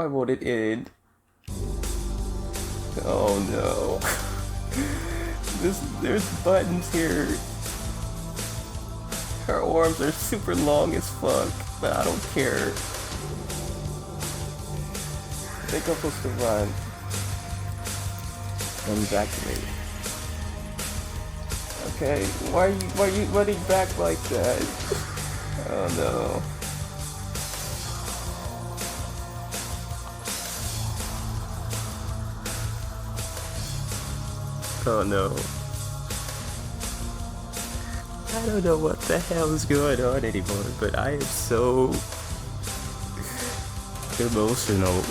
won't it end? Oh no. There's buttons here. Her arms are super long as fuck, but I don't care. I think I'm supposed to run. Run back to me. Okay, why are you running back like that? Oh no. Oh no. I don't know what the hell is going on anymore, but I am so emotional.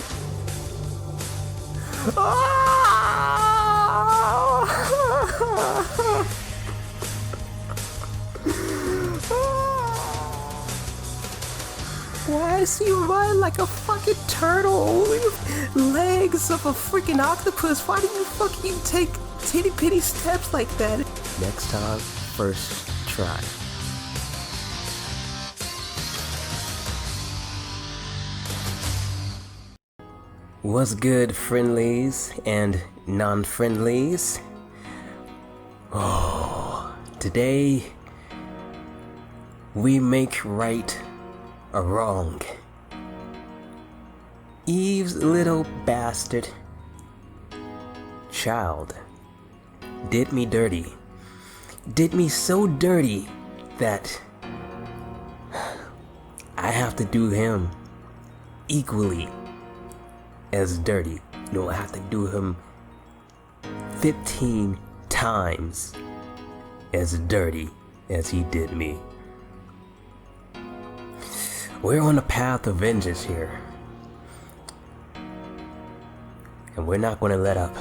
Why does he run like a fucking turtle with legs of a freaking octopus? Why do you fucking take teeny bitty steps like that? Next time, first try. What's good, friendlies and non-friendlies? Oh, today we make right a wrong. Eve's little bastard child did me dirty. Did me so dirty that I have to do him equally as dirty. No, I have to do him 15 times as dirty as he did me. We're on a path of vengeance here, and we're not going to let up.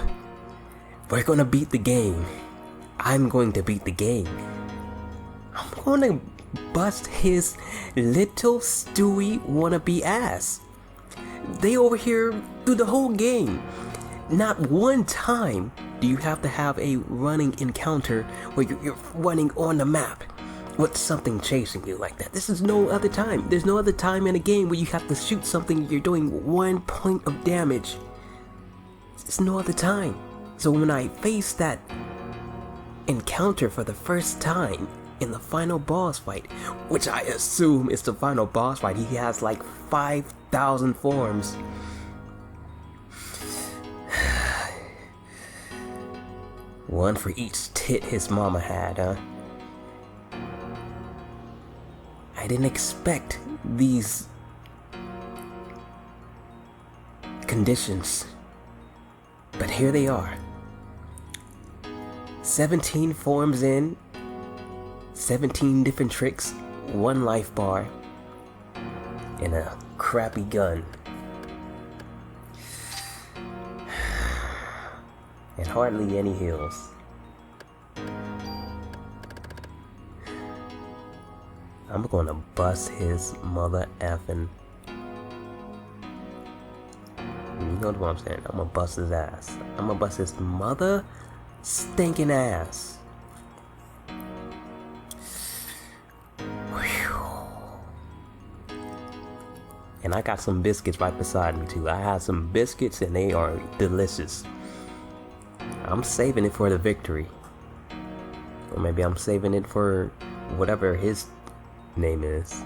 We're going to beat the game. I'm going to beat the game. I'm going to bust his little Stewie wannabe ass. They over here through the whole game. Not one time do you have to have a running encounter where you're running on the map with something chasing you like that. This is no other time. There's no other time in a game where you have to shoot something, you're doing 1 point of damage. There's no other time. So when I face that encounter for the first time in the final boss fight, which I assume is the final boss fight, he has like 5,000 forms. One for each tit his mama had, huh? I didn't expect these conditions, but here they are. 17 forms in, 17 different tricks, 1 life bar, and a crappy gun. And hardly any heals. I'm gonna bust his mother effing. You know what I'm saying? I'm gonna bust his ass. I'm gonna bust his mother stinking ass. And I got some biscuits right beside me too. I have some biscuits and they are delicious. I'm saving it for the victory. Or maybe I'm saving it for whatever his name is.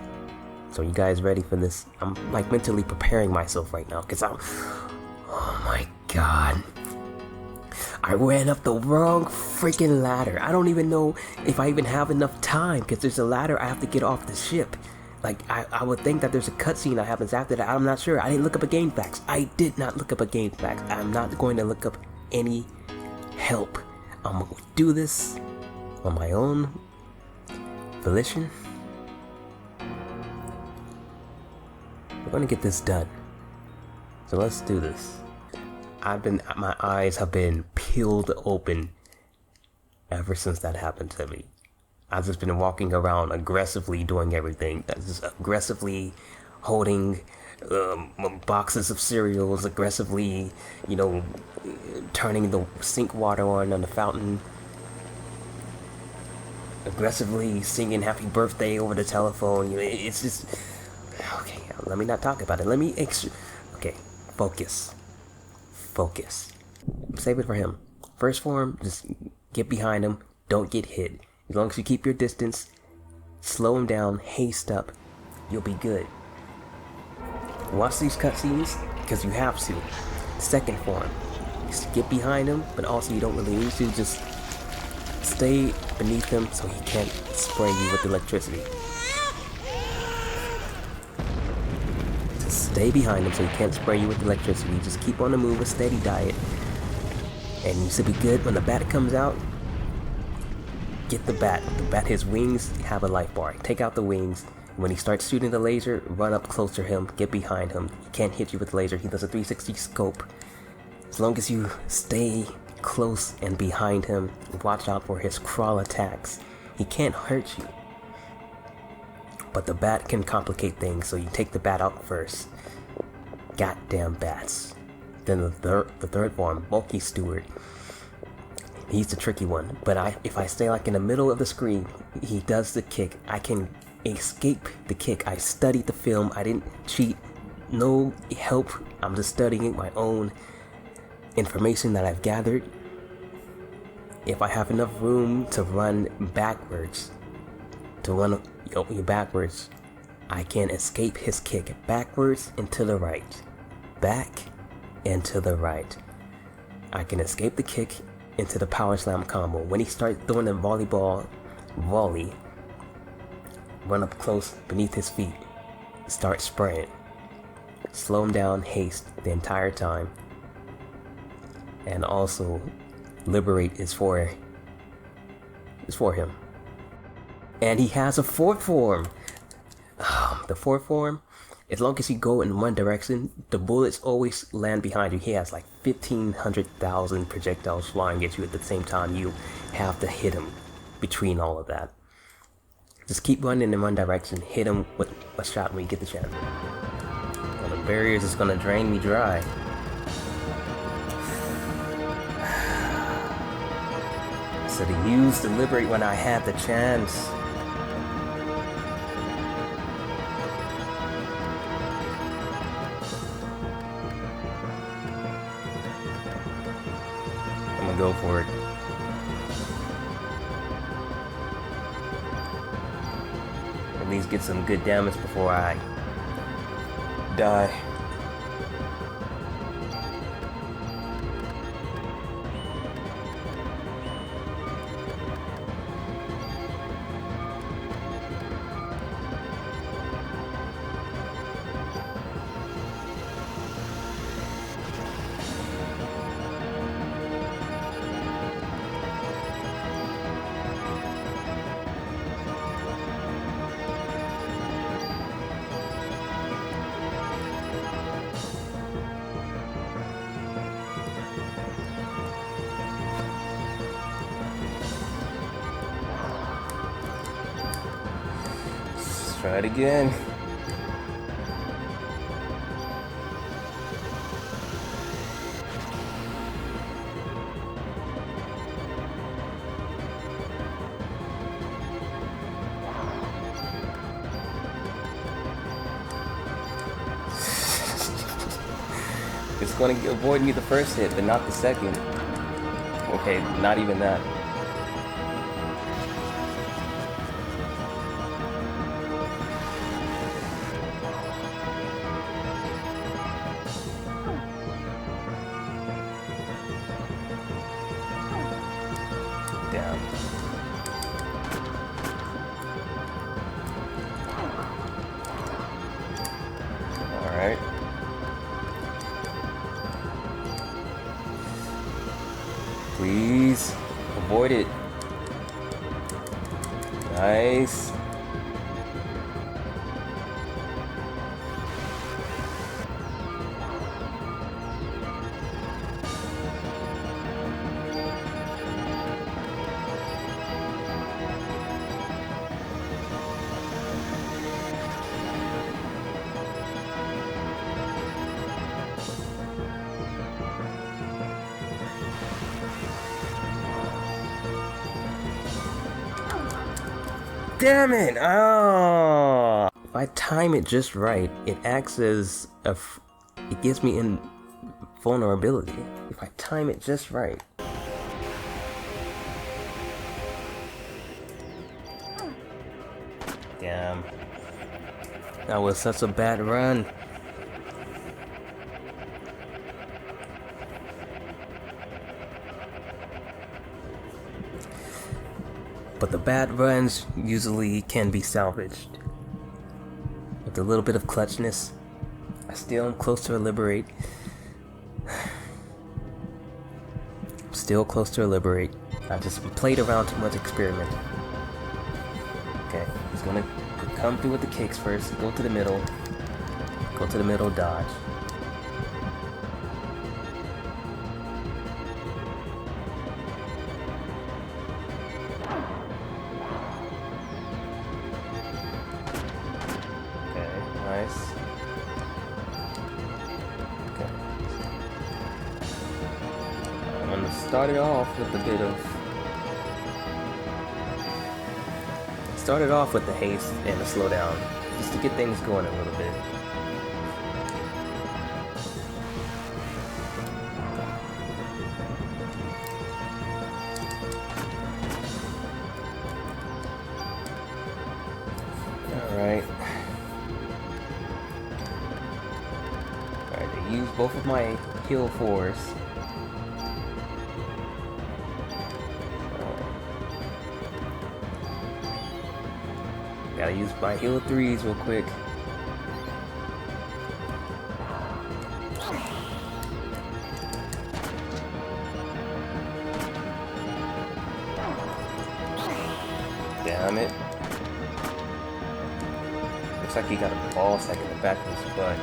So you guys ready for this? I'm like mentally preparing myself right now because oh my god, I ran up the wrong freaking ladder. I don't even know if I even have enough time because there's a ladder I have to get off the ship. Like I would think that there's a cutscene that happens after that. I'm not sure. I didn't look up a game facts. I did not look up a game facts. I'm not going to look up any help. I'm gonna do this on my own volition. We're gonna get this done. So let's do this. My eyes have been peeled open ever since that happened to me. I've just been walking around aggressively doing everything. Just aggressively holding boxes of cereals, aggressively, turning the sink water on the fountain, aggressively singing happy birthday over the telephone. It's just... Okay, let me not talk about it. Okay, focus. Focus. Save it for him. First form, just get behind him. Don't get hit. As long as you keep your distance, slow him down, haste up, you'll be good. Watch these cutscenes, because you have to. Second form, just get behind him, but also you don't really need to. Just stay beneath him so he can't spray you with electricity. Just stay behind him so he can't spray you with electricity. Just keep on the move, a steady diet. And you should be good. When the bat comes out, get the bat. The bat, his wings have a life bar. Take out the wings. When he starts shooting the laser, run up close to him, get behind him. He can't hit you with the laser. He does a 360 scope. As long as you stay close and behind him, watch out for his crawl attacks. He can't hurt you. But the bat can complicate things, so you take the bat out first. Goddamn bats. Then the third form, Bulky Steward. He's the tricky one, but if I stay like in the middle of the screen, he does the kick. I can escape the kick. I studied the film. I didn't cheat. No help. I'm just studying my own information that I've gathered. If I have enough room to run backwards, I can escape his kick backwards and to the right. Back and to the right. I can escape the kick into the power slam combo. When he starts throwing the volleyball volley, run up close beneath his feet, start spraying. Slow him down, haste the entire time. And also, liberate is for him. And he has a fourth form. The fourth form, as long as you go in one direction, the bullets always land behind you. He has like 1,500,000 projectiles flying at you at the same time. You have to hit him between all of that. Just keep running in one direction. Hit him with a shot when you get the chance. Well, the barriers is gonna drain me dry. So to use to liberate when I had the chance. I'm gonna go for it. At least get some good damage before I die. Try it again. It's going to avoid me the first hit, but not the second. Okay, not even that. Down. All right. Please avoid it. Nice. Damn it! Oh! If I time it just right, it acts as it gives me invulnerability if I time it just right. Damn. That was such a bad run. But the bad runs usually can be salvaged. With a little bit of clutchness, I still am close to a liberate. Still close to a liberate. I just played around too much, experiment. Okay, he's gonna come through with the kicks first. Go to the middle. Go to the middle, dodge. Started off with the haste and the slowdown, just to get things going a little bit. Alright, they use both of my heal 4s. Gotta use my heal 3s real quick. Damn it. Looks like he got a ball sack in the back of his butt.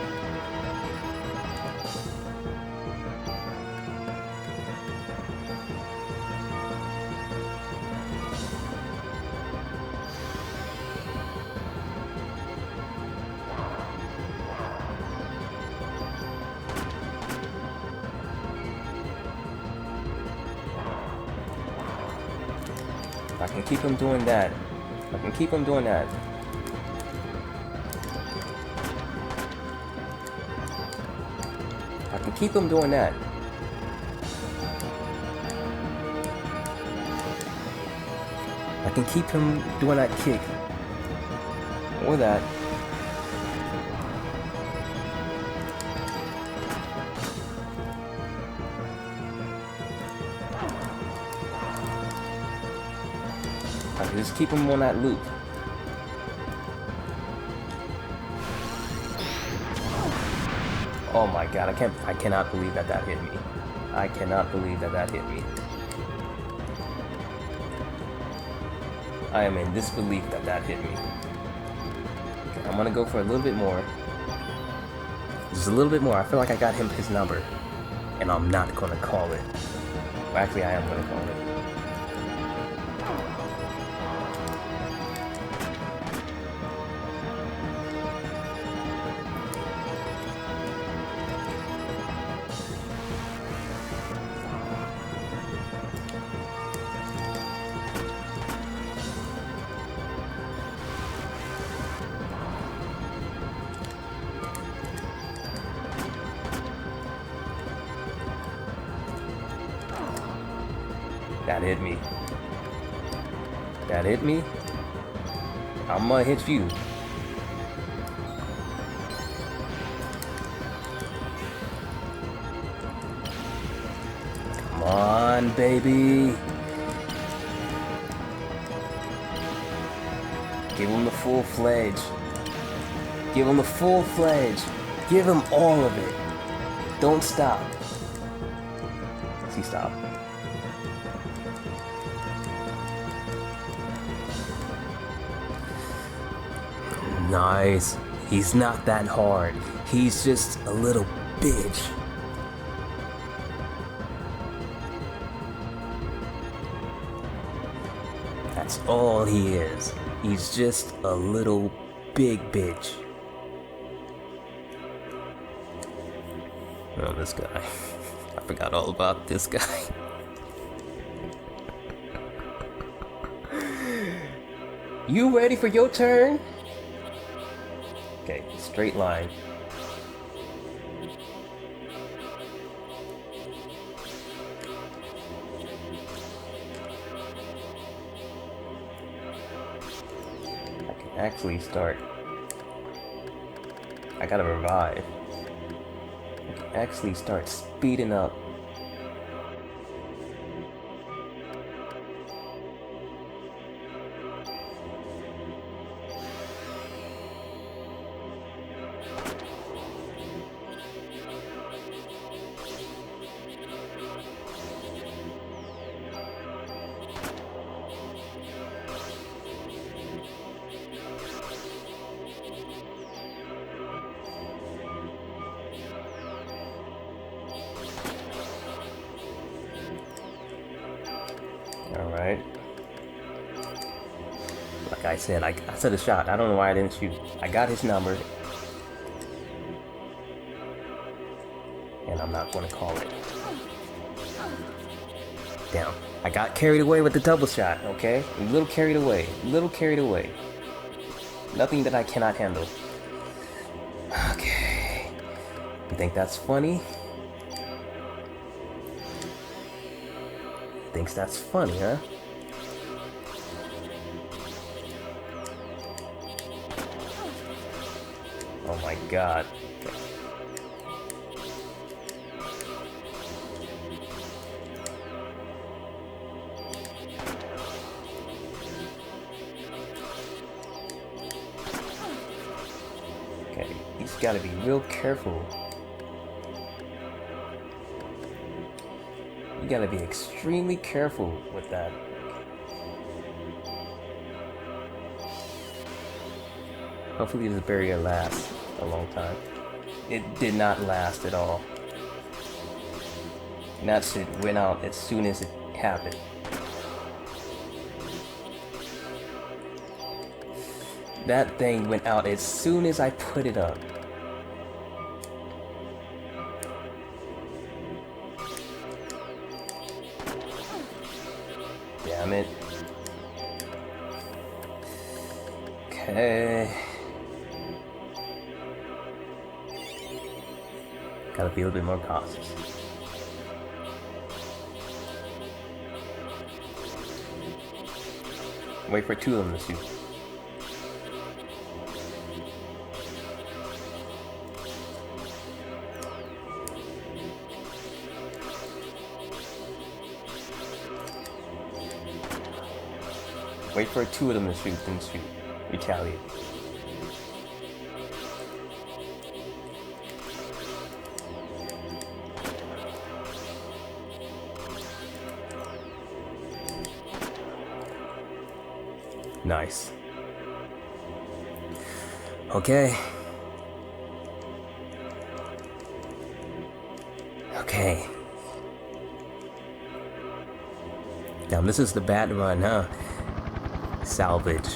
I can keep him doing that. I can keep him doing that. I can keep him doing that. I can keep him doing that kick. Or that. I can just keep him on that loop. Oh my god, I cannot believe that hit me. I cannot believe that hit me. I am in disbelief that hit me. Okay, I'm gonna go for a little bit more. Just a little bit more. I feel like I got him his number. And I'm not gonna call it. Well, actually, I am gonna call it. That hit me. That hit me. I'm gonna hit you. Come on, baby. Give him the full fledge. Give him the full fledge. Give him all of it. Don't stop. See, stop. Nice. He's not that hard. He's just a little bitch. That's all he is. He's just a little big bitch. Oh, this guy. I forgot all about this guy. You ready for your turn? Okay, straight line. actually start. I gotta revive. Actually start speeding up. Alright. Like I said, I said a shot. I don't know why I didn't shoot. I got his number. And I'm not going to call it. Damn. I got carried away with the double shot, okay? A little carried away. A little carried away. Nothing that I cannot handle. Okay. You think that's funny? Thinks that's funny, huh? Oh my god. Okay, he's gotta be real careful. You gotta be extremely careful with that. Hopefully this barrier lasts a long time. It did not last at all. And that shit went out as soon as it happened. That thing went out as soon as I put it up. Damn it. Okay. Gotta be a little bit more cautious. Wait for two of them to shoot. Wait for two of them to shoot, then shoot. Retaliate. Nice. Okay. Okay. Now this is the bad run, huh? Salvage.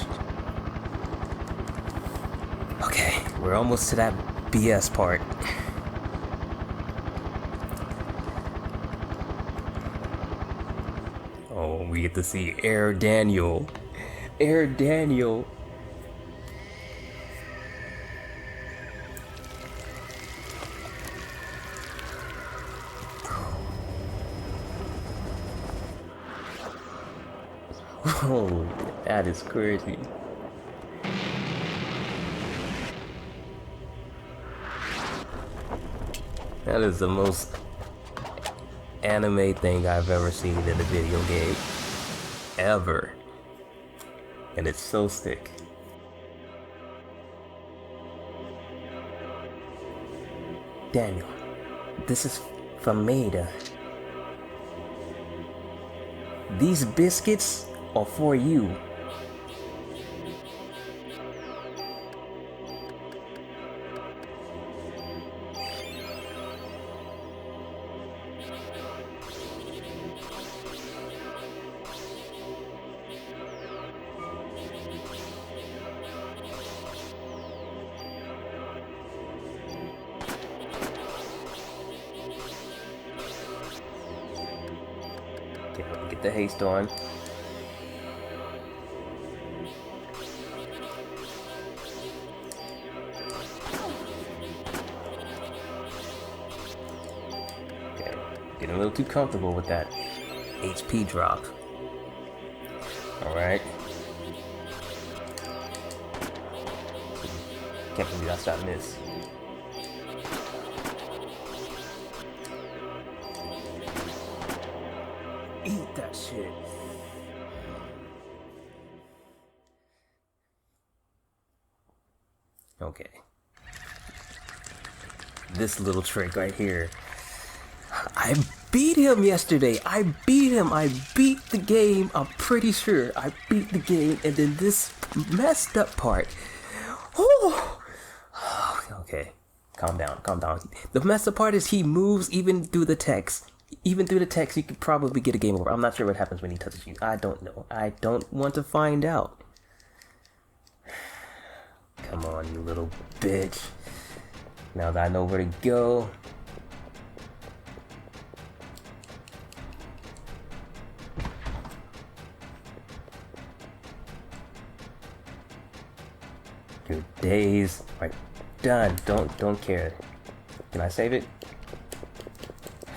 Okay, we're almost to that BS part. Oh, we get to see Air Daniel. Air Daniel. Oh, that is crazy. That is the most anime thing I've ever seen in a video game. Ever. And it's so sick. Daniel, this is from Maida. These biscuits are for you. Okay, let me get the haste on. Okay, getting a little too comfortable with that HP drop. Alright. Can't believe I shot miss. Eat that shit. Okay. This little trick right here. I beat him yesterday. I beat him. I beat the game. I'm pretty sure I beat the game. And then this messed up part. Oh. Okay. Calm down. Calm down. The messed up part is he moves even through the text. Even through the text, you could probably get a game over. I'm not sure what happens when he touches you. I don't know. I don't want to find out. Come on, you little bitch. Now that I know where to go. Your days are done. Don't care. Can I save it?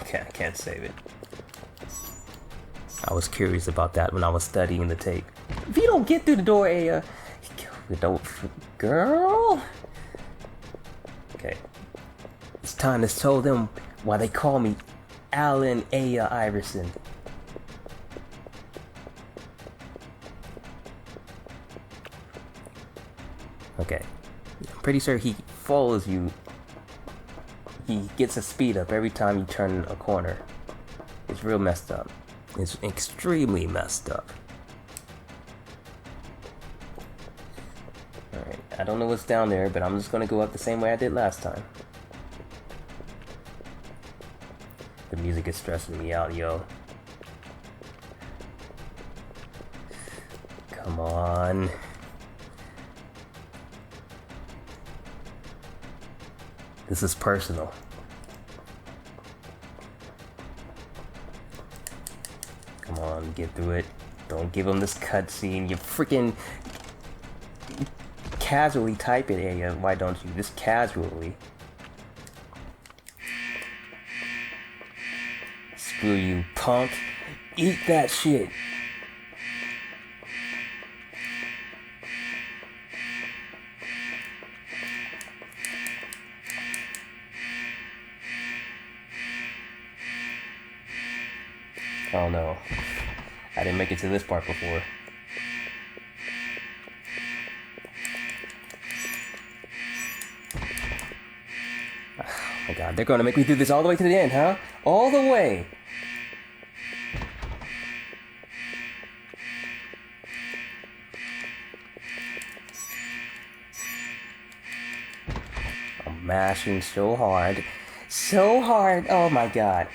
Okay, I can't save it. I was curious about that when I was studying the tape. If you don't get through the door, Aya, don't, girl. Okay, it's time to show them why they call me Alan Aya Iverson. Okay, I'm pretty sure he follows you. He gets a speed up every time you turn a corner. It's real messed up. It's extremely messed up. Alright, I don't know what's down there, but I'm just gonna go up the same way I did last time. The music is stressing me out, yo. Come on. This is personal. Come on, get through it. Don't give him this cutscene. You freaking casually type it, Aya. Why don't you? Just casually. Screw you, punk. Eat that shit. Oh no, I didn't make it to this part before. Oh my god, they're gonna make me do this all the way to the end, huh? All the way! I'm mashing so hard. So hard! Oh my god.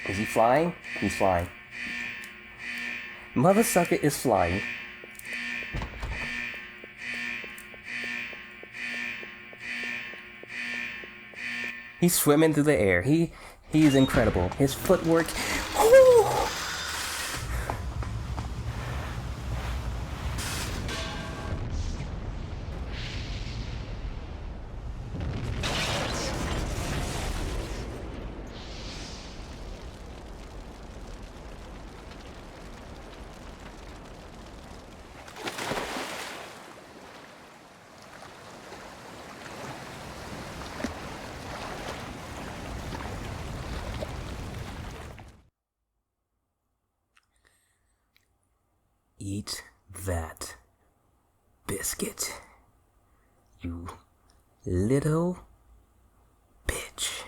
Is he flying? He's flying. Mother sucker is flying. He's swimming through the air. He's incredible. His footwork. Whoo! Eat that biscuit, you little bitch.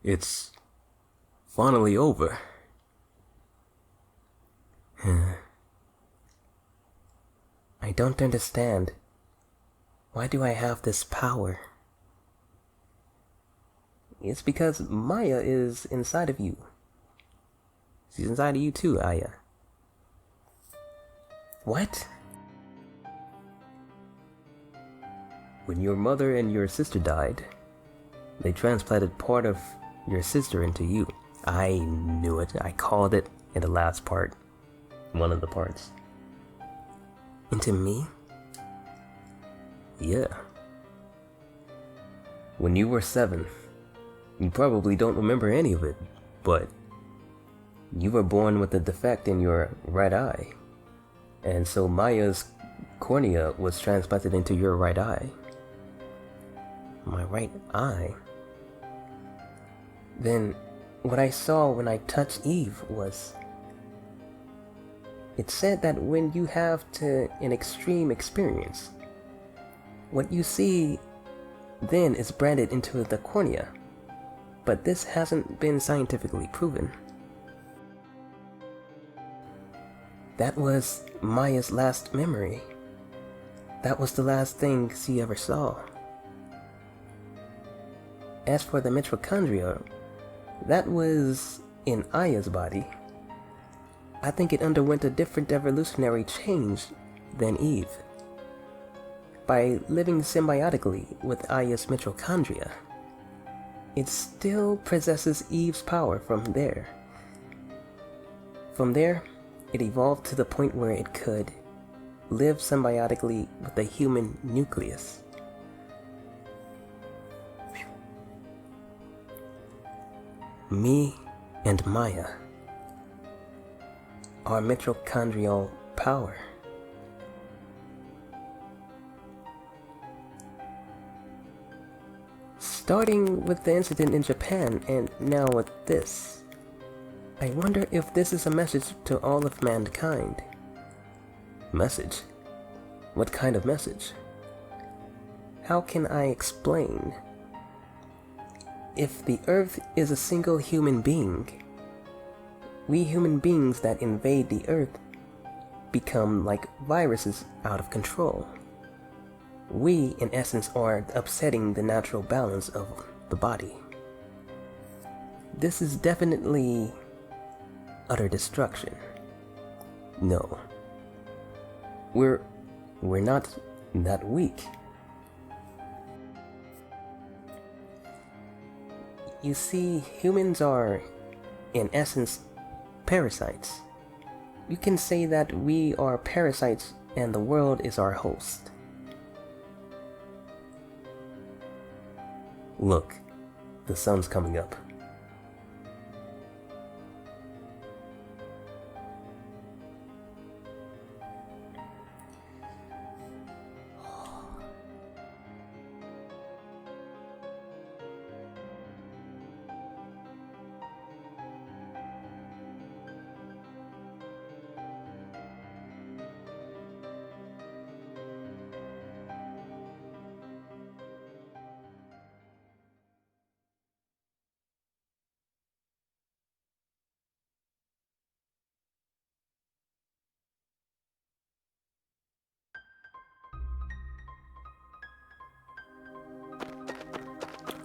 It's finally over. I don't understand. Why do I have this power? It's because Maya is inside of you. She's inside of you too, Aya. What? When your mother and your sister died, they transplanted part of your sister into you. I knew it. I called it in the last part. One of the parts. Into me? Yeah. When you were 7, you probably don't remember any of it, but you were born with a defect in your right eye, and so Maya's cornea was transplanted into your right eye. My right eye? Then what I saw when I touched Eve was, it said that when you have an extreme experience, what you see then is branded into the cornea, but this hasn't been scientifically proven. That was Maya's last memory. That was the last thing she ever saw. As for the mitochondria, that was in Aya's body. I think it underwent a different evolutionary change than Eve. By living symbiotically with Aya's mitochondria, it still possesses Eve's power from there. From there, it evolved to the point where it could live symbiotically with the human nucleus. Me and Maya, our mitochondrial power. Starting with the incident in Japan and now with this, I wonder if this is a message to all of mankind. Message? What kind of message? How can I explain? If the Earth is a single human being, we human beings that invade the Earth become like viruses out of control. We, in essence, are upsetting the natural balance of the body. This is definitely utter destruction. No. We're not that weak. You see, humans are, in essence, parasites. You can say that we are parasites and the world is our host. Look, the sun's coming up.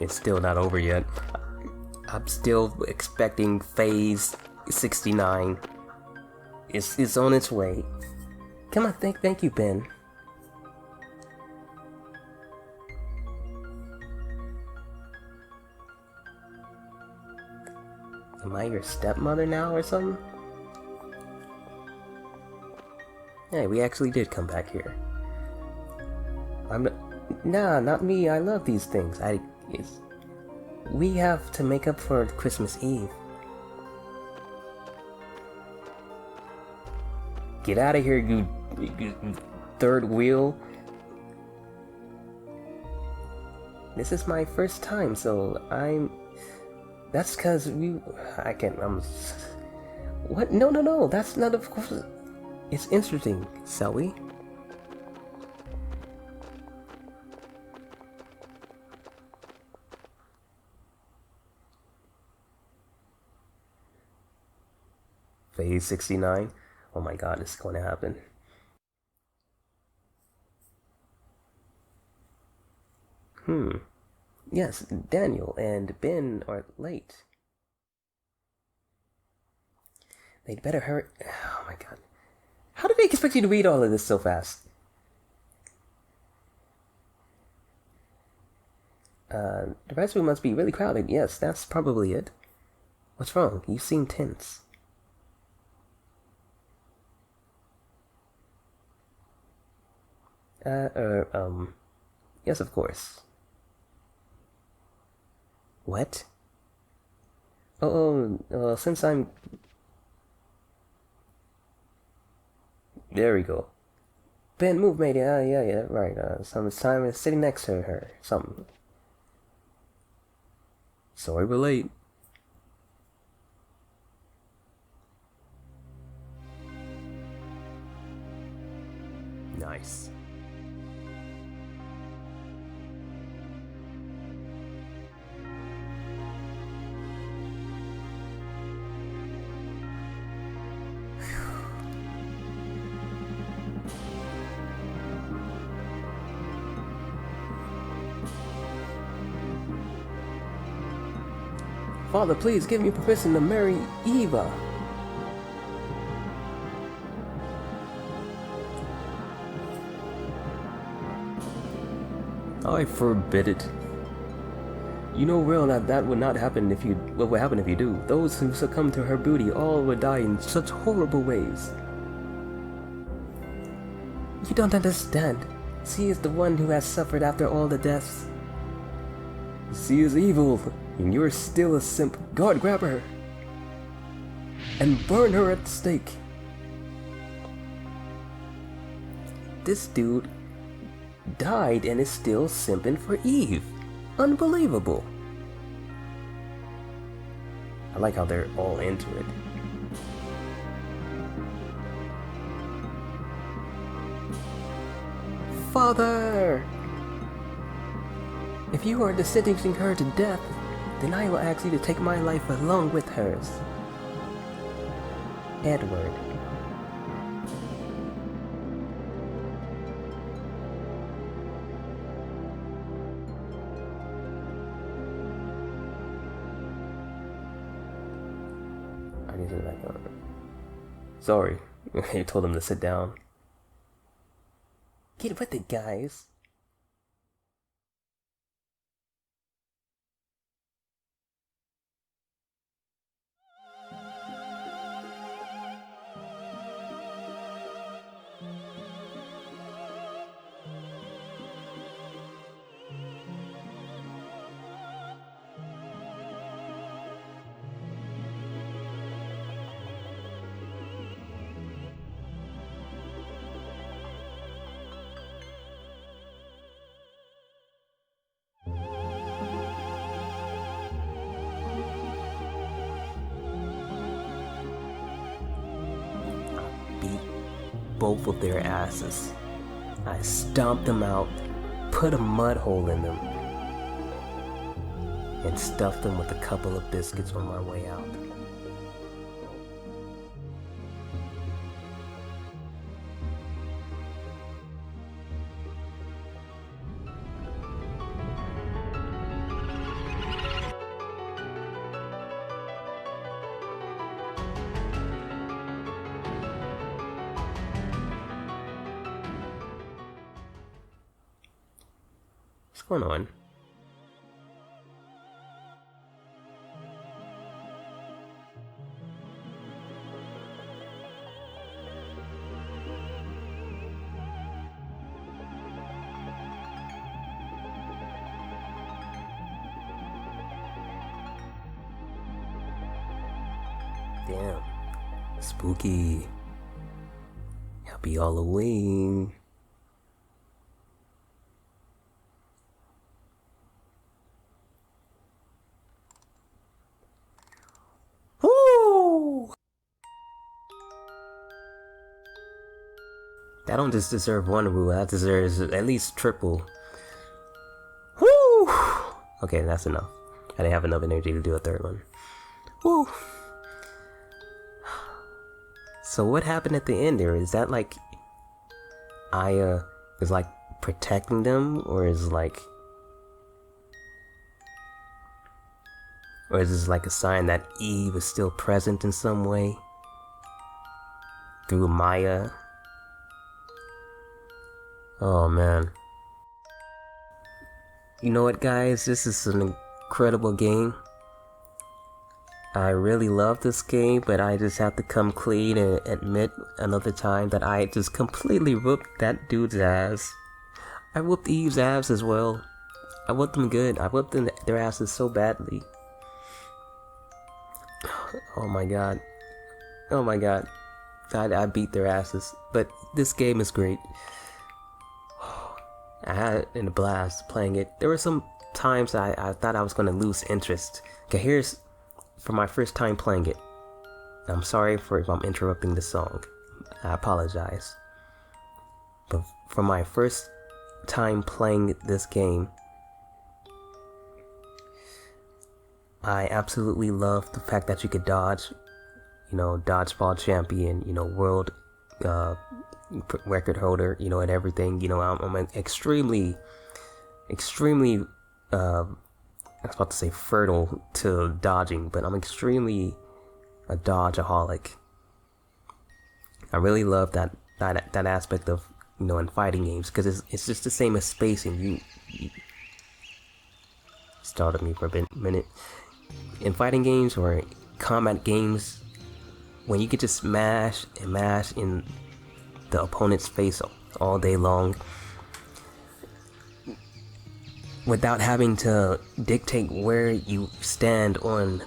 It's still not over yet. I'm still expecting phase 69. It's on its way. Come on, thank you, Ben. Am I your stepmother now or something? Hey, we actually did come back here. Nah, not me. I love these things. We have to make up for Christmas Eve. Get out of here, you third wheel. This is my first time, so that's cause what? No, that's not, of course. It's interesting, Selly. Phase 69. Oh my god, it's going to happen. Yes, Daniel and Ben are late. They'd better hurry. Oh my god. How did they expect you to read all of this so fast? The restroom must be really crowded. Yes, that's probably it. What's wrong? You seem tense. Yes, of course. What? Oh, since I'm... There we go. Ben, move, mate. Yeah, right. Simon is sitting next to her. Something. Sorry we're late. Nice. Father, please give me permission to marry Eva. I forbid it. You know well that would not happen if you... What would happen if you do? Those who succumb to her beauty all would die in such horrible ways. You don't understand. She is the one who has suffered after all the deaths. She is evil, and you're still a simp. God, grab her and burn her at the stake. This dude died and is still simping for Eve. Unbelievable. I like how they're all into it. Father! If you are sentencing her to death, then I will ask you to take my life along with hers. Edward. I need to back on. Sorry, you told him to sit down. Get with it, guys. Both of their asses. I stomped them out, put a mud hole in them, and stuffed them with a couple of biscuits on my way out. What's going on? Damn. Spooky. Happy Halloween. Woo! That don't just deserve one rule, that deserves at least triple. Woo! Okay, that's enough. I didn't have enough energy to do a third one. Woo! So what happened at the end there? Is that like Aya is like protecting them, or is this like a sign that Eve is still present in some way through Maya? Oh man. You know what, guys? This is an incredible game. I really love this game, but I just have to come clean and admit another time that I just completely whooped that dude's ass. I whooped Eve's ass as well. I whipped them good. I whipped their asses so badly. Oh my god. Oh my god. I beat their asses. But this game is great. I had a blast playing it. There were some times I thought I was going to lose interest. Okay, here's for my first time playing it. I'm sorry if I'm interrupting the song. I apologize. But for my first time playing this game, I absolutely love the fact that you could dodge. You know, dodgeball champion, you know, world record holder, you know, and everything. You know, I'm extremely I was about to say fertile to dodging, but I'm extremely a dodgeaholic. I really love that aspect of, you know, in fighting games, because it's just the same as spacing. You started me for a minute. In fighting games or combat games, when you could just mash and mash in the opponent's face all day long without having to dictate where you stand on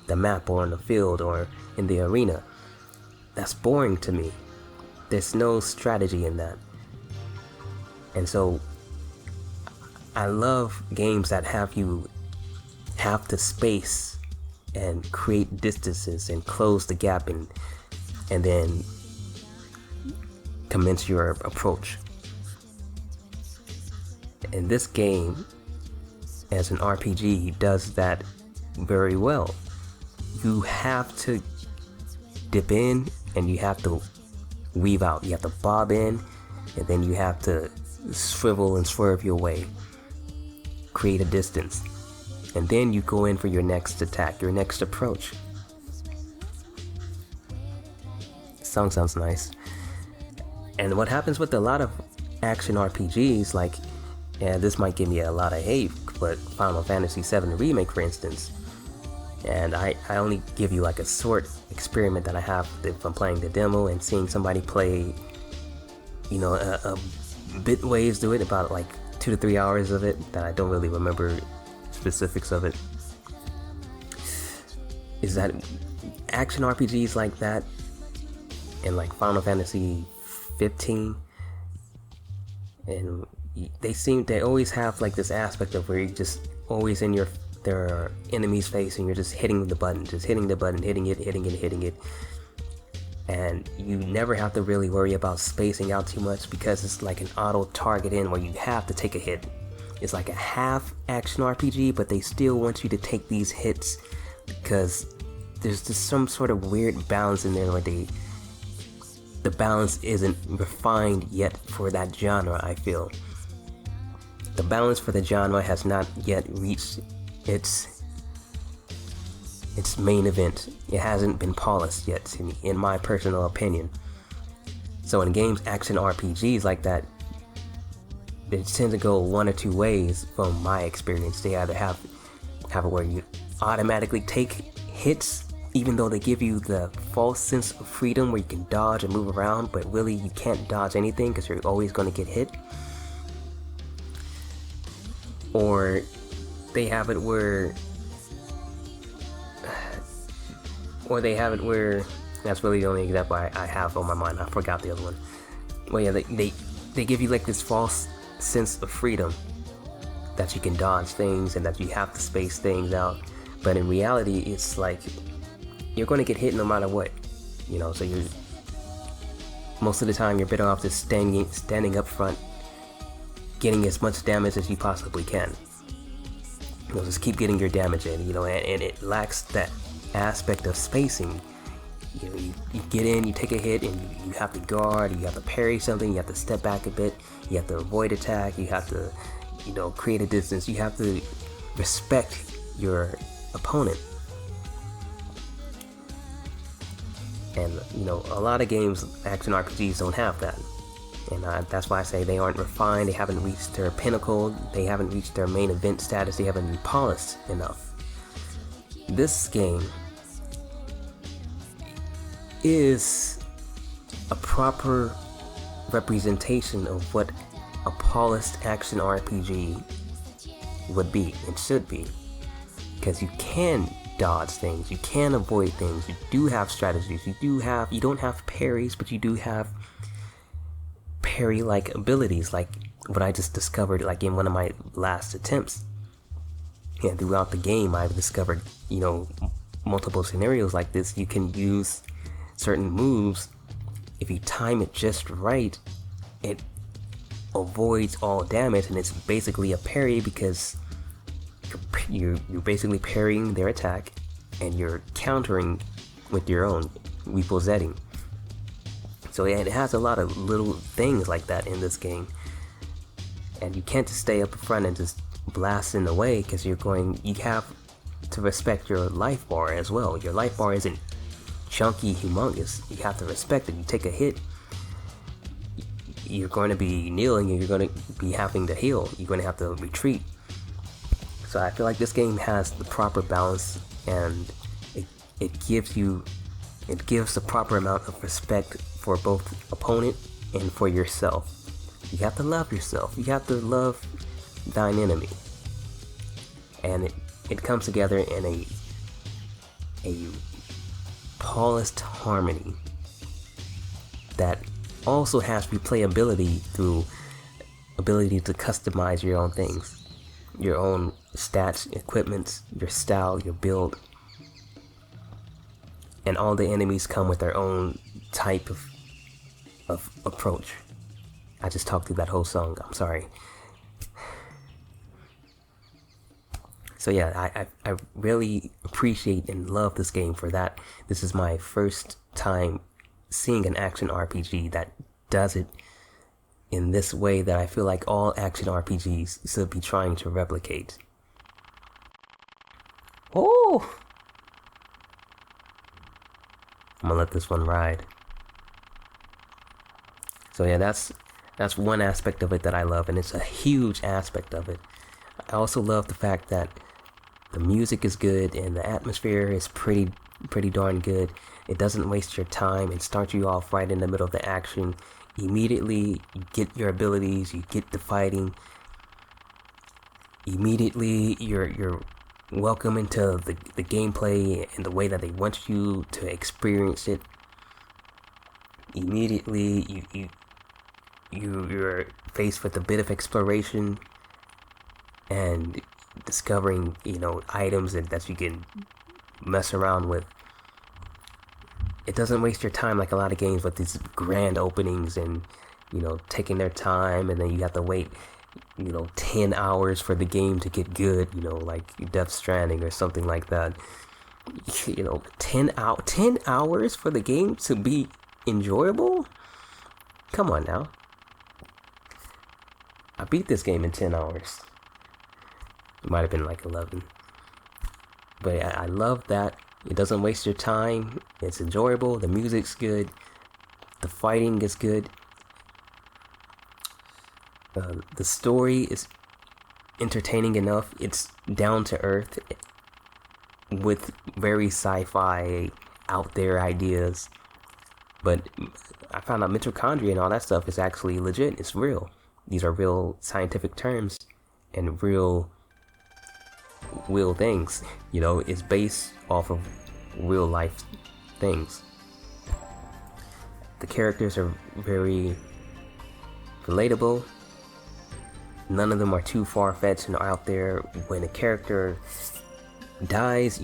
the map or on the field or in the arena, that's boring to me. There's no strategy in that. And so I love games that have you have to space and create distances and close the gap and then commence your approach. And this game, as an RPG, does that very well. You have to dip in and you have to weave out. You have to bob in and then you have to swivel and swerve your way, create a distance, and then you go in for your next attack, your next approach. Song sounds nice. And what happens with a lot of action RPGs, like, yeah, this might give me a lot of hate, but Final Fantasy VII Remake, for instance, and I only give you like a short experiment that I have if I'm playing the demo and seeing somebody play, you know, a bit ways do it, about like 2 to 3 hours of it, that I don't really remember specifics of it, is that action RPGs like that, and like Final Fantasy 15, and they always have like this aspect of where you're just always in their enemy's face and you're just hitting the button, hitting it, and you never have to really worry about spacing out too much, because it's like an auto target in where you have to take a hit. It's like a half action RPG, but they still want you to take these hits because there's just some sort of weird balance in there where the balance isn't refined yet for that genre. I feel the balance for the genre has not yet reached its main event. It hasn't been polished yet to me, in my personal opinion. So in games, action RPGs like that, they tend to go one or two ways from my experience. They either have it where you automatically take hits, even though they give you the false sense of freedom where you can dodge and move around, but really you can't dodge anything because you're always going to get hit. Or they have it where that's really the only example I have on my mind. I forgot the other one. Well, yeah, they give you like this false sense of freedom that you can dodge things and that you have to space things out, but in reality it's like you're going to get hit no matter what, you know. So you're most of the time you're better off just standing up front, getting as much damage as you possibly can. You know, just keep getting your damage in, you know, and it lacks that aspect of spacing. You know, you get in, you take a hit, and you have to guard, you have to parry something, you have to step back a bit, you have to avoid attack, you have to, you know, create a distance, you have to respect your opponent. And, you know, a lot of games, action RPGs, don't have that. And that's why I say they aren't refined, they haven't reached their pinnacle, they haven't reached their main event status, they haven't been polished enough. This game is a proper representation of what a polished action RPG would be and should be, because you can dodge things, you can avoid things, you do have strategies, you don't have parries, but you do have parry like abilities, like what I just discovered like in one of my last attempts. And throughout the game I've discovered, multiple scenarios like this. You can use certain moves. If you time it just right, it avoids all damage, and it's basically a parry, because you're basically parrying their attack and you're countering with your own reposetting. So yeah, it has a lot of little things like that in this game, and you can't just stay up front and just blasting away, because you have to respect your life bar as well. Your life bar isn't chunky, humongous. You have to respect it. You take a hit, you're going to be kneeling and you're going to be having to heal. You're going to have to retreat. So I feel like this game has the proper balance, and it gives the proper amount of respect for both opponent and for yourself. You have to love yourself. You have to love thine enemy. And it comes together in a polished harmony that also has replayability through ability to customize your own things, your own stats, equipments, your style, your build. And all the enemies come with their own type of approach. I just talked through that whole song, I'm sorry. So yeah, I really appreciate and love this game for that. This is my first time seeing an action RPG that does it in this way that I feel like all action RPGs should be trying to replicate. Oh! I'm gonna let this one ride. So yeah, that's one aspect of it that I love, and it's a huge aspect of it. I also love the fact that the music is good and the atmosphere is pretty darn good. It doesn't waste your time. It starts you off right in the middle of the action. Immediately you get your abilities, you get the fighting. Immediately you're welcome into the gameplay and the way that they want you to experience it. Immediately you're faced with a bit of exploration and discovering, items that you can mess around with. It doesn't waste your time like a lot of games with these grand openings and, taking their time, and then you have to wait, 10 hours for the game to get good, like Death Stranding or something like that. 10 hours for the game to be enjoyable? Come on now. I beat this game in 10 hours. It might have been like 11. But I love that. It doesn't waste your time. It's enjoyable. The music's good. The fighting is good. The story is entertaining enough. It's down to earth with very sci-fi out there ideas. But I found out mitochondria and all that stuff is actually legit. It's real. These are real scientific terms and real things. It's based off of real life things. The characters are very relatable. None of them are too far-fetched and out there. When a character dies,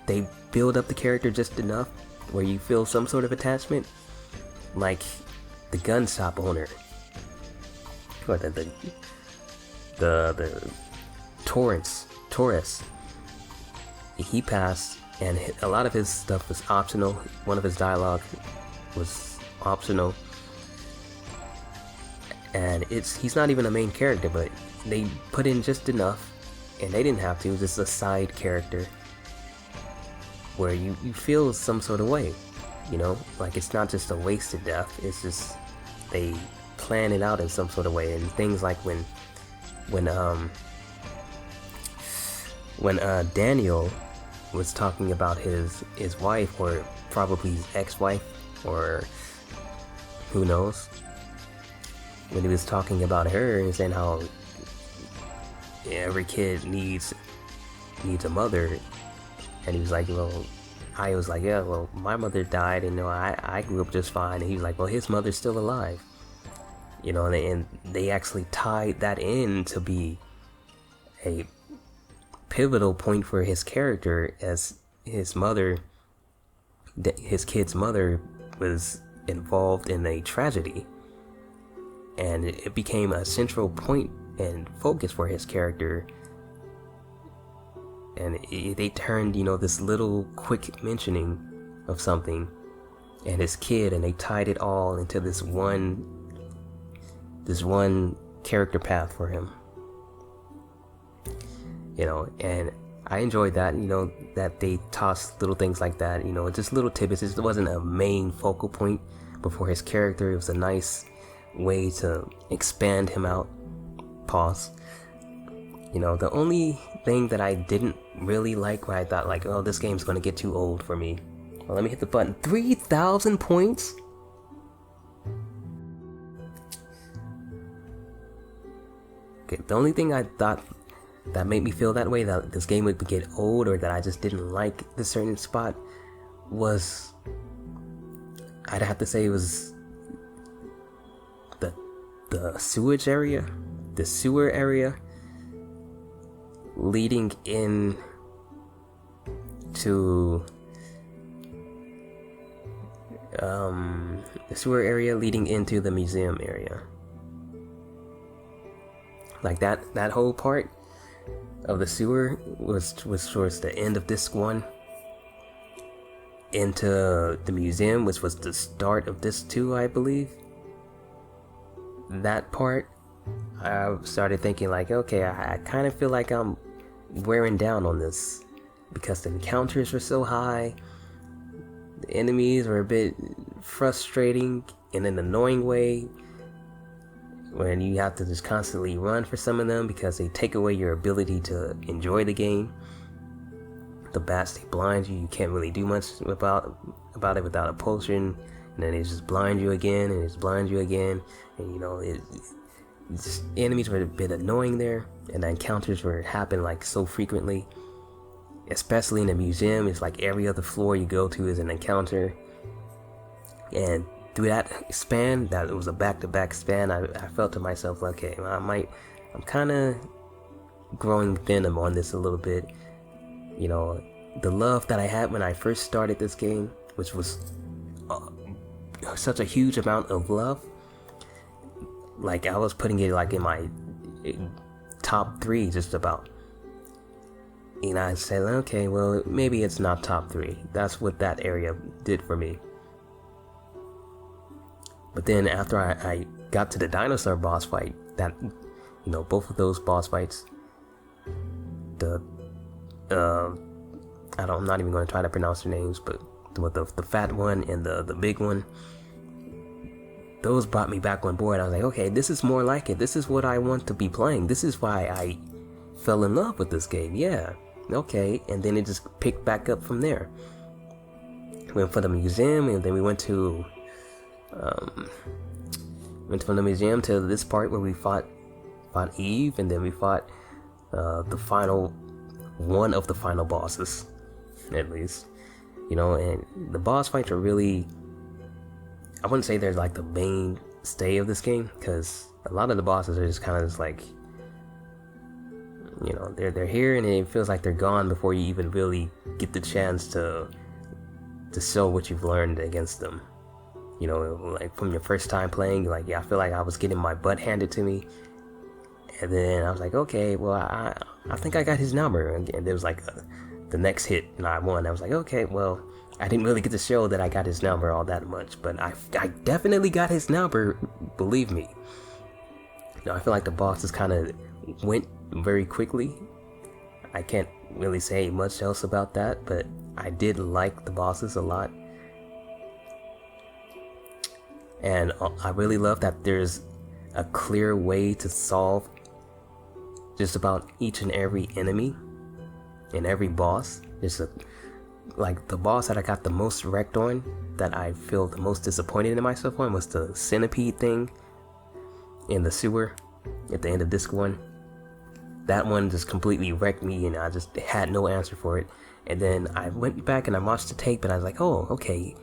they build up the character just enough where you feel some sort of attachment, like the gun shop owner, or the Taurus. He passed, and a lot of his stuff was optional. One of his dialogue was optional, and he's not even a main character, but they put in just enough, and they didn't have to. It was just a side character where you feel some sort of way, like it's not just a wasted death. It's just they plan it out in some sort of way. And things like when Daniel was talking about his wife, or probably his ex-wife, or who knows, when he was talking about her and saying how every kid needs a mother, and he was like, well, I was like, yeah, well, my mother died, and I grew up just fine. And he was like, well, his mother's still alive, and they actually tied that in to be a pivotal point for his character, as his kid's mother was involved in a tragedy, and it became a central point and focus for his character. And they turned, this little quick mentioning of something and his kid, and they tied it all into this one character path for him. And I enjoyed that, that they tossed little things like that, just little tidbits. It wasn't a main focal point, but for his character, it was a nice way to expand him out. Pause. The only thing that I didn't really like, where I thought like, oh, this game's gonna get too old for me. Well, let me hit the button. 3,000 points? Okay, the only thing I thought that made me feel that way, that this game would get old, or that I just didn't like this certain spot, was, I'd have to say it was the sewage area, the sewer area, leading in to the sewer area leading into the museum area. Like that whole part of the sewer was towards the end of disc 1 into the museum, which was the start of disc 2, I believe. That part, I started thinking like, okay, I kind of feel like I'm wearing down on this, because the encounters were so high, the enemies were a bit frustrating in an annoying way, when you have to just constantly run for some of them because they take away your ability to enjoy the game. The bats, they blind you, you can't really do much about it without a potion, and then they just blind you again, and it's blind you again, and just, enemies were a bit annoying there, and the encounters were happening like so frequently, especially in the museum. It's like every other floor you go to is an encounter, and through that span, that it was a back-to-back span, I felt to myself, okay, I'm kind of growing thin on this a little bit. The love that I had when I first started this game, which was such a huge amount of love, like I was putting it like in my top 3 just about. I said, okay, well, maybe it's not top 3. That's what that area did for me. But then after I got to the dinosaur boss fight, that, both of those boss fights, I'm not even going to try to pronounce their names, but the fat one and the big one, those brought me back on board. I was like, okay, this is more like it. This is what I want to be playing. This is why I fell in love with this game. Yeah, okay. And then it just picked back up from there. Went for the museum, and then we went from the museum to this part where we fought Eve, and then we fought one of the final bosses, at least. And the boss fights are really, I wouldn't say they're like the mainstay of this game, because a lot of the bosses are just kind of just like, they're here, and it feels like they're gone before you even really get the chance to show what you've learned against them. Like from your first time playing, like, yeah, I feel like I was getting my butt handed to me, and then I was like, okay, well, I think I got his number, and there was like the next hit, and I won. I was like, okay, well, I didn't really get to show that I got his number all that much, but I definitely got his number, believe me. I feel like the bosses kind of went very quickly. I can't really say much else about that, but I did like the bosses a lot. And I really love that there's a clear way to solve just about each and every enemy and every boss. Like the boss that I got the most wrecked on, that I feel the most disappointed in myself on, was the centipede thing in the sewer at the end of disc 1. that one just completely wrecked me, and I just had no answer for it. And then I went back and I watched the tape, and I was like, oh, okay.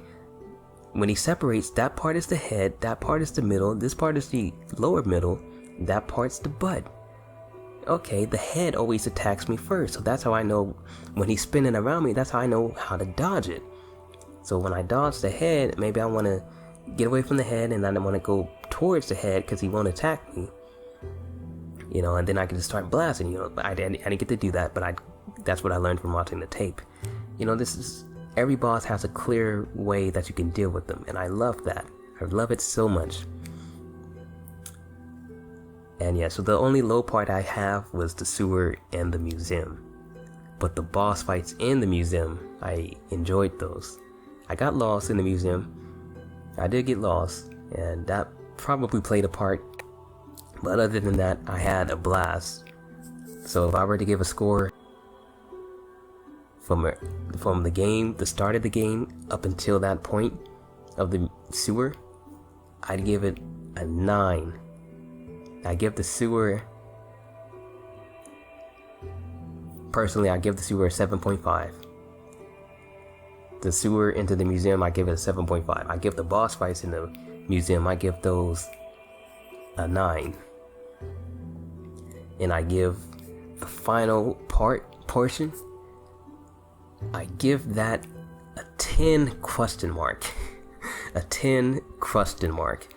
When he separates, that part is the head, that part is the middle, this part is the lower middle, that part's the butt. Okay, the head always attacks me first, so that's how I know when he's spinning around me, that's how I know how to dodge it. So when I dodge the head, maybe I want to get away from the head, and then I want to go towards the head because he won't attack me. You know, and then I can just start blasting, you know. I didn't get to do that, but that's what I learned from watching the tape. You know, every boss has a clear way that you can deal with them, and I love that. I love it so much. And yeah, so the only low part I have was the sewer and the museum. But the boss fights in the museum, I enjoyed those. I got lost in the museum. I did get lost, and that probably played a part. But other than that, I had a blast. So if I were to give a score from the game, the start of the game, up until that point of the sewer, I'd give it a 9. I give the sewer, personally, I give the sewer a 7.5. The sewer into the museum, I give it a 7.5. I give the boss fights in the museum, I give those a 9. And I give the final portion, I give that a 10 question mark. A 10 question mark.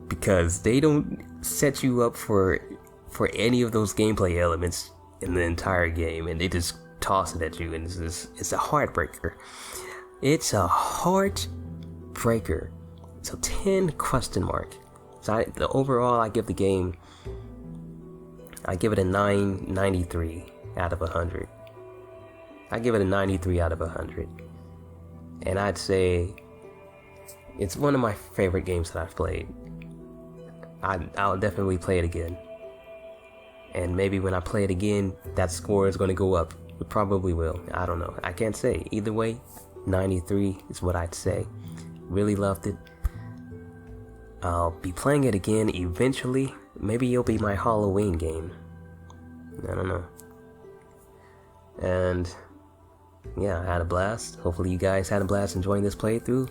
Because they don't set you up for any of those gameplay elements in the entire game, and they just toss it at you, and it's a heartbreaker. It's a heartbreaker. So 10 question mark. So overall, I give the game, I give it a 993 out of 100. I give it a 93 out of 100. And I'd say it's one of my favorite games that I've played. I'll definitely play it again. And maybe when I play it again, that score is going to go up. It probably will. I don't know. I can't say. Either way, 93 is what I'd say. Really loved it. I'll be playing it again eventually. Maybe it'll be my Halloween game. I don't know. And yeah, I had a blast. Hopefully you guys had a blast enjoying this playthrough.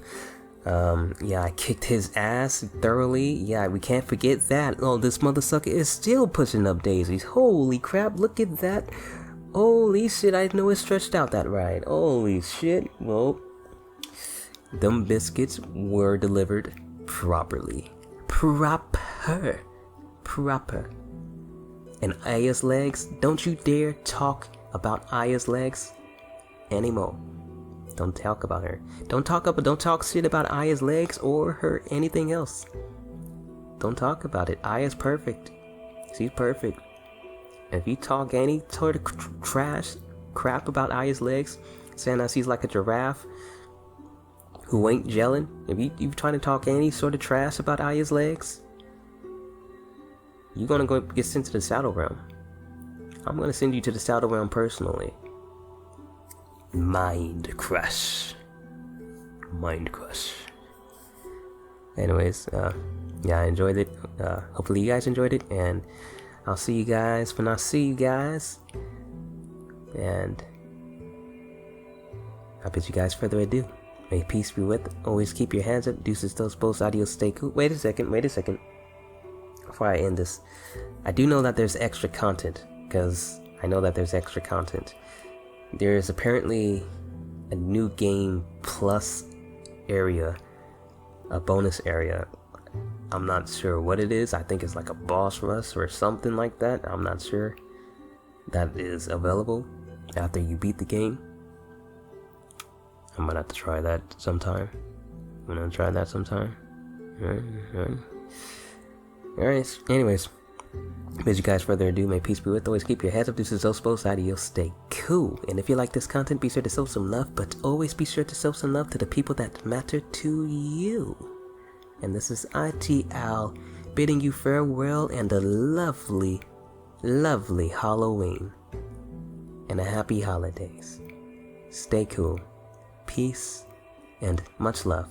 Yeah, I kicked his ass thoroughly. Yeah, we can't forget that. Oh, this mother sucker is still pushing up daisies. Holy crap, look at that. Holy shit, I didn't know it stretched out that right. Holy shit. Well, them biscuits were delivered properly. Proper. And Aya's legs, don't you dare talk about Aya's legs anymore. Don't talk about her. Don't talk shit about Aya's legs or her anything else. Don't talk about it. Aya's perfect. She's perfect. If you talk any sort of crap about Aya's legs, saying that she's like a giraffe who ain't gelling, if you trying to talk any sort of trash about Aya's legs, you're gonna go get sent to the Shadow Realm. I'm gonna send you to the Shadow Realm personally. Mind crush. Anyways, yeah, I enjoyed it. Hopefully you guys enjoyed it, and I'll see you guys when I see you guys. And I bid you guys further ado. May peace be with. Always keep your hands up. Deuces, those both. Adios, stay cool. Wait a second. Before I end this, I do know that there's extra content, because I know that there's extra content. There is apparently a new game plus area, a bonus area. I'm not sure what it is. I think it's like a boss rush or something like that. I'm not sure. That is available after you beat the game. I'm gonna have to try that sometime. Alright. Anyways, as you guys further ado, may peace be with. Always keep your heads up. This is Ospos. Adios, stay cool. And if you like this content, be sure to show some love, but always be sure to show some love to the people that matter to you. And this is ITOwl bidding you farewell and a lovely, lovely Halloween. And a happy holidays. Stay cool. Peace and much love.